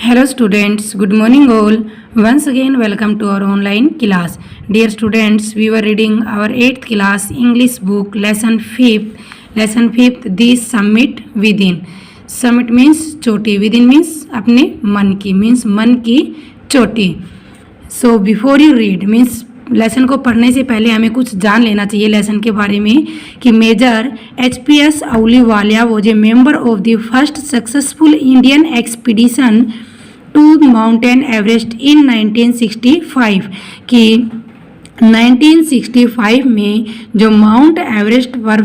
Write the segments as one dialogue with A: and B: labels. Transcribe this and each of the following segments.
A: Hello students, good morning all. Once again welcome to our online class. Dear students, we were reading our 8th class English book lesson 5th. Lesson 5th The Summit Within. Summit means चोटी, within means अपने मन की, means मन की चोटी. So before you read means lesson को पढ़ने से पहले हमें कुछ जान लेना चाहिए लेसन के बारे में कि major HPS Ahluwalia was a member of the first successful Indian expedition to mountain Everest in 1965 कि 1965 में जो माउंट एवरेस्ट पर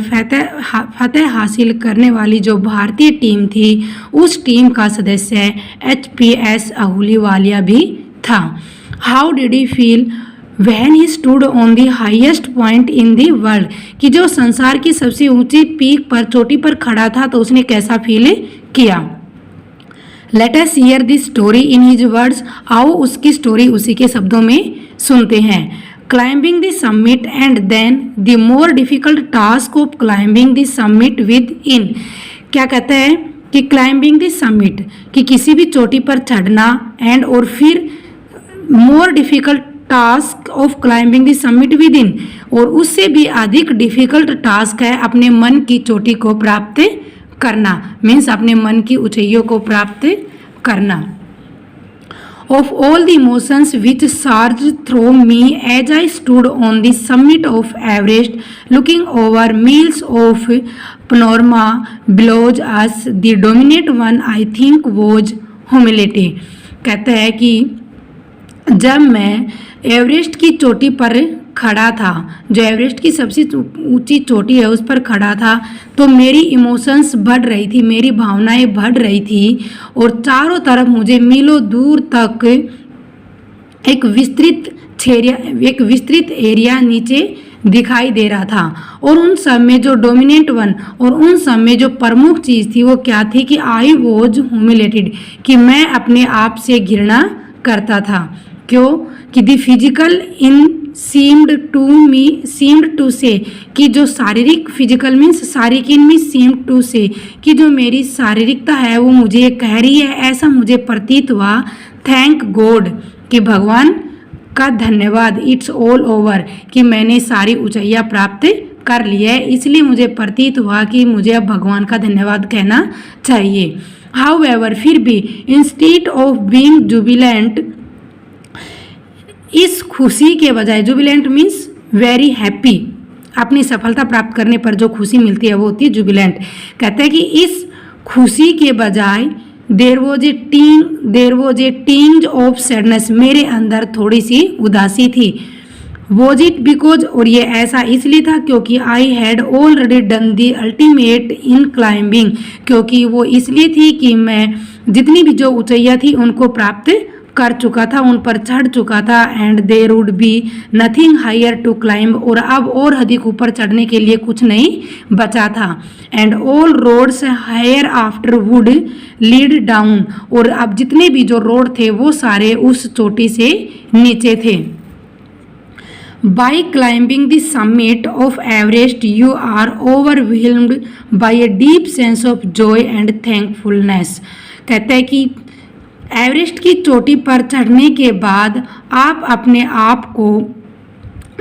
A: फतेह हासिल करने वाली जो भारतीय टीम थी उस टीम का सदस्य एचपीएस अहलूवालिया भी था. How did he feel When he stood on the highest point in the world कि जो संसार की सबसे ऊंची पीक पर चोटी पर खड़ा था तो उसने कैसा फील किया. Let us hear the story in his words. आओ उसकी स्टोरी उसी के शब्दों में सुनते हैं. Climbing the summit and then the more difficult task of climbing the summit within. क्या कहता है कि climbing the summit कि किसी भी चोटी पर चढ़ना and और फिर more difficult task of climbing the summit with in और उससे भी अधिक डिफिकल्ट टास्क है अपने मन की चोटी को प्राप्त करना. मीन्स अपने मन की ऊंचाइयों को प्राप्त करना. Of all the emotions which surge through me as I stood on the summit of Everest looking over miles of panorama below us the dominate one I think was humility. कहता है कि जब मैं एवरेस्ट की चोटी पर खड़ा था, जो एवरेस्ट की सबसे ऊंची चोटी है उस पर खड़ा था, तो मेरी इमोशंस बढ़ रही थी, मेरी भावनाएं बढ़ रही थी और चारों तरफ मुझे मीलों दूर तक एक विस्तृत एरिया नीचे दिखाई दे रहा था. और उन सब में जो डोमिनेंट वन और उन सब में जो प्रमुख चीज़ थी वो क्या थी कि आई वॉज ह्यूमिलेटेड कि मैं अपने आप से घृणा करता था. क्यों कि the physical in seemed to say कि जो शारीरिक फिजिकल मीन्स शारीरिक इन मीन्स सीम्ड टू से कि जो मेरी शारीरिकता है वो मुझे कह रही है, ऐसा मुझे प्रतीत हुआ. थैंक गॉड कि भगवान का धन्यवाद. इट्स ऑल ओवर कि मैंने सारी ऊंचाइयाँ प्राप्त कर ली है, इसलिए मुझे प्रतीत हुआ कि मुझे अब भगवान का धन्यवाद कहना चाहिए. हाउएवर फिर भी इंस्टीड ऑफ बीइंग जुबिलेंट इस खुशी के बजाय, जुबिलेंट मीन्स वेरी हैप्पी, अपनी सफलता प्राप्त करने पर जो खुशी मिलती है वो होती है जुबिलेंट. कहते हैं कि इस खुशी के बजाय there was a tinge of sadness, मेरे अंदर थोड़ी सी उदासी थी. वॉज इट बिकॉज और ये ऐसा इसलिए था क्योंकि I had already done the ultimate in climbing, क्योंकि वो इसलिए थी कि मैं जितनी भी जो ऊंचाइयाँ थी उनको प्राप्त कर चुका था, उन पर चढ़ चुका था. And there would be nothing higher to climb और अब और अधिक ऊपर चढ़ने के लिए कुछ नहीं बचा था. And all roads hereafter would lead down और अब जितने भी जो रोड थे वो सारे उस चोटी से नीचे थे. By climbing the summit of Everest, you are overwhelmed by a deep sense of joy and thankfulness. कहता है कि एवरेस्ट की चोटी पर चढ़ने के बाद आप अपने आप को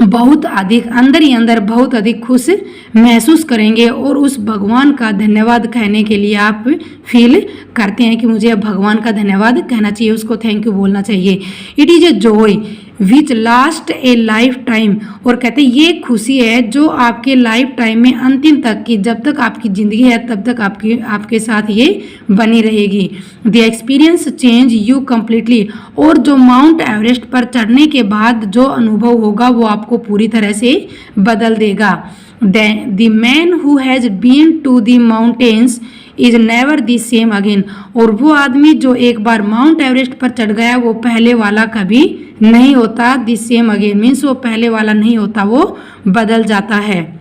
A: बहुत अधिक अंदर ही अंदर बहुत अधिक खुश महसूस करेंगे और उस भगवान का धन्यवाद कहने के लिए आप फील करते हैं कि मुझे अब भगवान का धन्यवाद कहना चाहिए, उसको थैंक यू बोलना चाहिए. It is a joy which last A life time और कहते हैं ये खुशी है जो आपके लाइफ टाइम में अंतिम तक की, जब तक आपकी ज़िंदगी है तब तक आपके साथ ये बनी रहेगी. The experience change you completely और जो माउंट एवरेस्ट पर चढ़ने के बाद जो अनुभव होगा वो आपको पूरी तरह से बदल देगा. The man who has been to the mountains is never the same again और वो आदमी जो एक बार माउंट एवरेस्ट पर चढ़ गया वो पहले वाला कभी नहीं होता. द सेम अगेन मीन्स वो पहले वाला नहीं होता, वो बदल जाता है.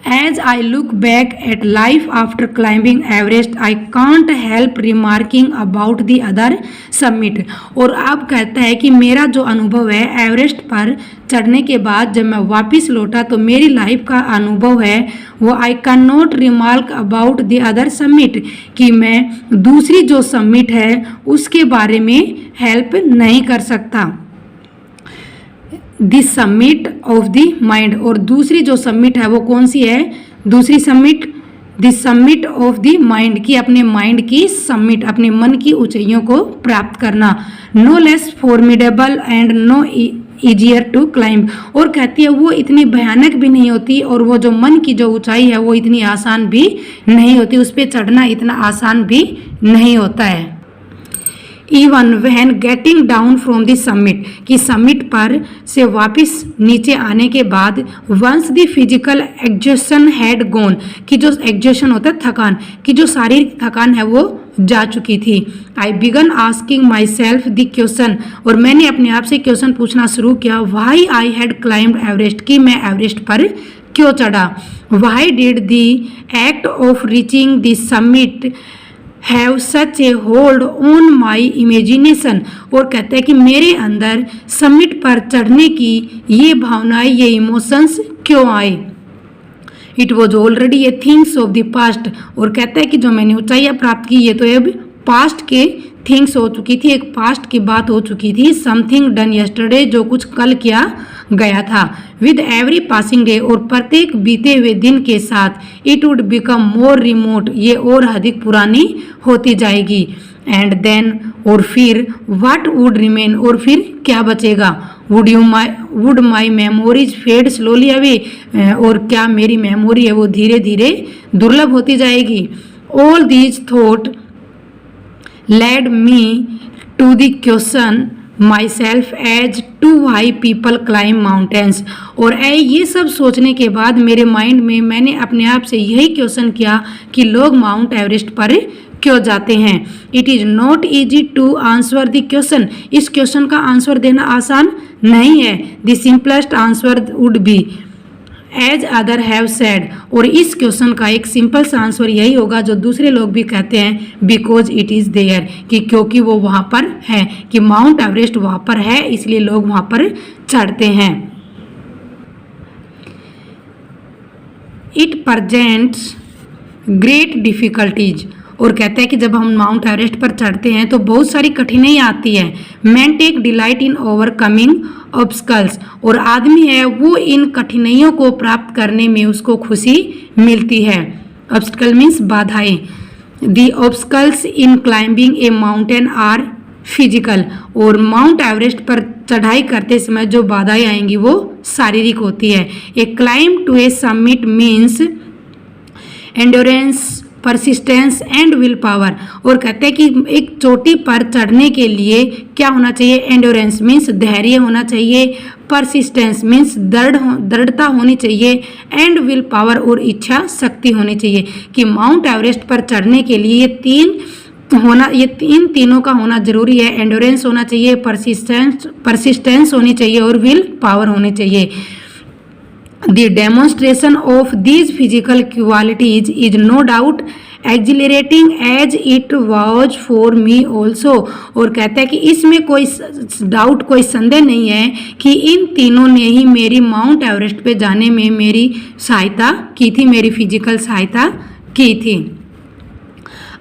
A: As I look back at life after climbing Everest, I can't help remarking about the other summit. और अब कहता है कि मेरा जो अनुभव है एवरेस्ट पर चढ़ने के बाद जब मैं वापस लौटा तो मेरी लाइफ का अनुभव है वो I can not remark about the other summit, कि मैं दूसरी जो समिट है उसके बारे में हेल्प नहीं कर सकता। The summit of the mind, और दूसरी जो समिट है वो कौन सी है? दूसरी summit the summit of the mind, की अपने माइंड की समिट, अपने मन की ऊंचाइयों को प्राप्त करना। No less formidable and no easier to climb, और कहती है वो इतनी भयानक भी नहीं होती और वो जो मन की जो ऊंचाई है वो इतनी आसान भी नहीं होती, उस पर चढ़ना इतना आसान भी नहीं होता है। Even when getting down from the summit, कि समिट पर से वापस नीचे आने के बाद once the physical exhaustion had gone, कि जो एग्जॉशन होता है थकान, कि जो शारीरिक थकान है वो जा चुकी थी। I began asking myself the question, और मैंने अपने आप से क्वेश्चन पूछना शुरू किया, why I had climbed Everest, कि मैं एवरेस्ट पर क्यों चढ़ा। Why did the act of reaching the summit have such a hold on my imagination, और कहते हैं कि मेरे अंदर समिट पर चढ़ने की ये भावनाएं, ये इमोशंस क्यों आए। It was already A things of the past, और कहता है कि जो मैंने ऊंचाइयां प्राप्त की ये तो अब पास्ट के थिंग्स हो चुकी थी, एक पास्ट की बात हो चुकी थी। समथिंग डन यस्टरडे, जो कुछ कल किया गया था। विद एवरी पासिंग डे, और प्रत्येक बीते हुए दिन के साथ it would become more remote, ये और अधिक पुरानी होती जाएगी। एंड देन, और फिर व्हाट वुड रिमेन, और फिर क्या बचेगा। Would my memories fade slowly away, और क्या मेरी मेमोरी है वो धीरे धीरे दुर्लभ होती जाएगी। All these thought led me to the question myself as to why people climb mountains, और ये सब सोचने के बाद मेरे माइंड में मैंने अपने आप से यही क्वेश्चन किया कि लोग माउंट एवरेस्ट पर क्यों जाते हैं। It is not easy to answer the question, इस क्वेश्चन का आंसर देना आसान नहीं है। The simplest answer would be as other have said, और इस क्वेश्चन का एक सिंपल सा आंसर यही होगा जो दूसरे लोग भी कहते हैं, बिकॉज इट इज़ देयर, कि क्योंकि वो वहाँ पर है, कि माउंट एवरेस्ट वहाँ पर है इसलिए लोग वहाँ पर चढ़ते हैं। इट प्रेजेंट्स ग्रेट डिफिकल्टीज, और कहते हैं कि जब हम माउंट एवरेस्ट पर चढ़ते हैं तो बहुत सारी कठिनाई आती है। Man take delight in overcoming obstacles, और आदमी है वो इन कठिनाइयों को प्राप्त करने में उसको खुशी मिलती है। ऑब्स्टकल मीन्स बाधाएं। The obstacles in climbing a mountain are physical, और माउंट एवरेस्ट पर चढ़ाई करते समय जो बाधाएं आएंगी वो शारीरिक होती है। A climb to a summit means endurance, persistence and will power, और कहते हैं कि एक चोटी पर चढ़ने के लिए क्या होना चाहिए। एंडोरेंस मीन्स धैर्य होना चाहिए, परसिस्टेंस मीन्स दृढ़ता होनी चाहिए, एंड विल पावर और इच्छा शक्ति होनी चाहिए। कि माउंट एवरेस्ट पर चढ़ने के लिए ये तीनों का होना जरूरी है। एंडोरेंस होना चाहिए, परसिस्टेंस होनी चाहिए और विल पावर होनी चाहिए। The demonstration of these physical qualities is no doubt exhilarating as it was for me also, और कहता है कि इसमें कोई डाउट, कोई संदेह नहीं है कि इन तीनों ने ही मेरी माउंट एवरेस्ट पे जाने में मेरी सहायता की थी, मेरी फिजिकल सहायता की थी।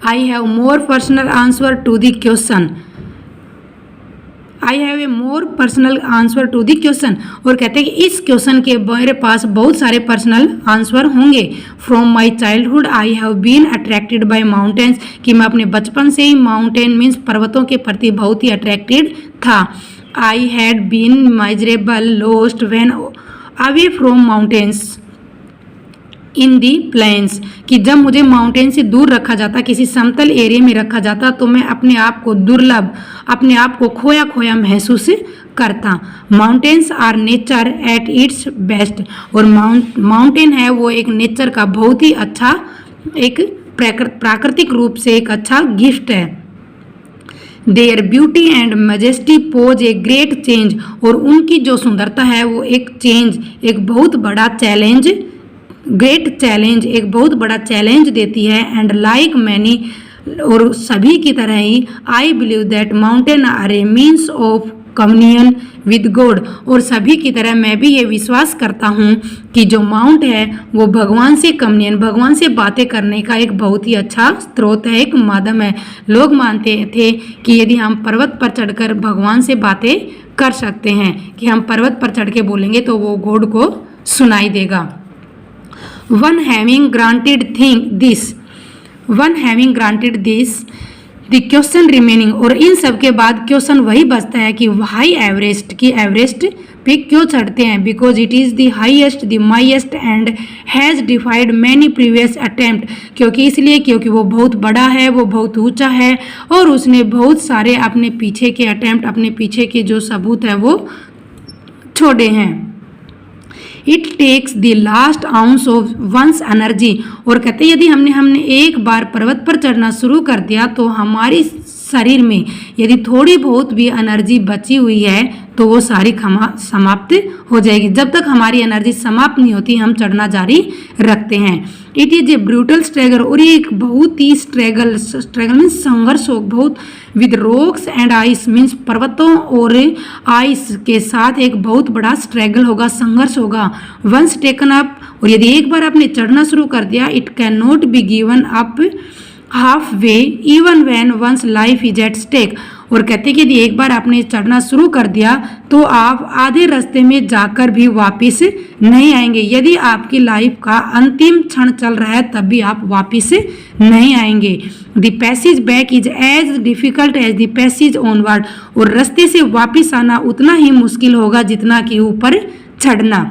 A: I have more personal answer to the question, I have a more personal answer to the question, और कहते हैं कि इस क्वेश्चन के मेरे पास बहुत सारे पर्सनल आंसर होंगे। From my childhood I have been attracted by mountains, कि मैं अपने बचपन से ही माउंटेन मीन्स पर्वतों के प्रति बहुत ही अट्रैक्टेड था। I had been miserable lost when away from mountains in the plains, कि जब मुझे माउंटेन से दूर रखा जाता, किसी समतल एरिया में रखा जाता तो मैं अपने आप को दुर्लभ, अपने आप को खोया खोया महसूस करता। Mountains are nature at its best, और माउंटेन है वो एक नेचर का बहुत ही अच्छा, एक प्राकृतिक रूप से एक अच्छा गिफ्ट है। There beauty and majesty pose a great change, और उनकी जो सुंदरता है वो एक चेंज, एक बहुत बड़ा चैलेंज, ग्रेट चैलेंज, एक बहुत बड़ा चैलेंज देती है। एंड लाइक मैनी, और सभी की तरह ही I believe that mountain are a means of communion with God. और सभी की तरह मैं भी ये विश्वास करता हूँ कि जो माउंट है वो भगवान से कम्युनियन, भगवान से बातें करने का एक बहुत ही अच्छा स्रोत है, एक माध्यम है। लोग मानते थे कि यदि हम पर्वत पर चढ़कर भगवान से बातें कर सकते हैं, कि हम पर्वत पर चढ़ के बोलेंगे तो वो गॉड को सुनाई देगा। One having granted this the question remaining, और इन सब के बाद क्वेश्चन वही बचता है कि हाई एवरेस्ट की एवरेस्ट पे क्यों चढ़ते हैं। Because it is the highest, the mightiest and has defied many previous attempt, क्योंकि वो बहुत बड़ा है, वो बहुत ऊंचा है और उसने बहुत सारे अपने पीछे के अटेम्प्ट, अपने पीछे के जो सबूत है वो छोड़े हैं। It takes the last ounce of one's energy, और कहते यदि हमने एक बार पर्वत पर चढ़ना शुरू कर दिया तो हमारी शरीर में यदि थोड़ी बहुत भी एनर्जी बची हुई है तो वो सारी समाप्त हो जाएगी। जब तक हमारी एनर्जी समाप्त नहीं होती हम चढ़ना जारी रखते हैं। It is a brutal struggle, और ये एक बहुत ही स्ट्रगल मीन्स संघर्ष हो, बहुत with rocks and ice means पर्वतों और आइस के साथ एक बहुत बड़ा स्ट्रगल होगा, संघर्ष होगा। वंस टेकन अप, और यदि एक बार आपने चढ़ना शुरू कर दिया, it can not be given up half way even when one's life is at stake, और कहते कि यदि एक बार आपने चढ़ना शुरू कर दिया तो आप आधे रास्ते में जाकर भी वापस नहीं आएंगे। यदि आपकी लाइफ का अंतिम क्षण चल रहा है तब भी आप वापस नहीं आएंगे। The passage back is as difficult as the passage onward, और रास्ते से वापस आना उतना ही मुश्किल होगा जितना कि ऊपर चढ़ना।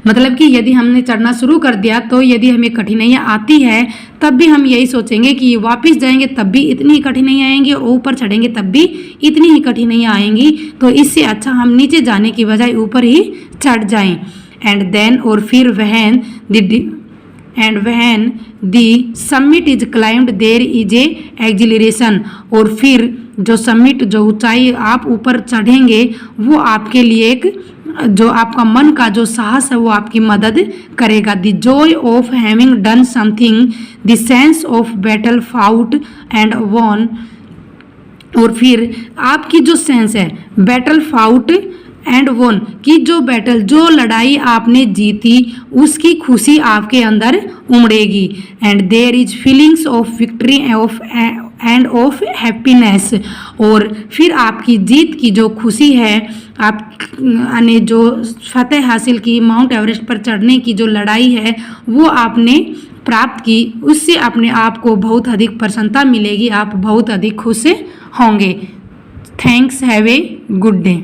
A: मतलब कि यदि हमने चढ़ना शुरू कर दिया तो यदि हमें कठिनाइयाँ आती है तब भी हम यही सोचेंगे कि वापस जाएंगे तब भी इतनी ही कठिनाइयाँ आएंगी, और ऊपर चढ़ेंगे तब भी इतनी ही कठिनाइयाँ आएंगी। तो इससे अच्छा हम नीचे जाने की बजाय ऊपर ही चढ़ जाएं। एंड देन, और फिर when the summit is climbed there is a exhilaration, और फिर जो समिट, जो ऊंचाई आप ऊपर चढ़ेंगे वो आपके लिए एक, जो आपका मन का जो साहस है वो आपकी मदद करेगा। The joy of having done something, the sense of battle fought and won, और फिर आपकी जो सेंस है बैटल फाउट एंड वॉन की, जो बैटल, जो लड़ाई आपने जीती उसकी खुशी आपके अंदर उमड़ेगी। And there is feelings of victory and of happiness, और फिर आपकी जीत की जो खुशी है, आपने जो फतेह हासिल की, माउंट एवरेस्ट पर चढ़ने की जो लड़ाई है वो आपने प्राप्त की, उससे अपने आप को बहुत अधिक प्रसन्नता मिलेगी, आप बहुत अधिक खुश होंगे। Thanks, have a good day.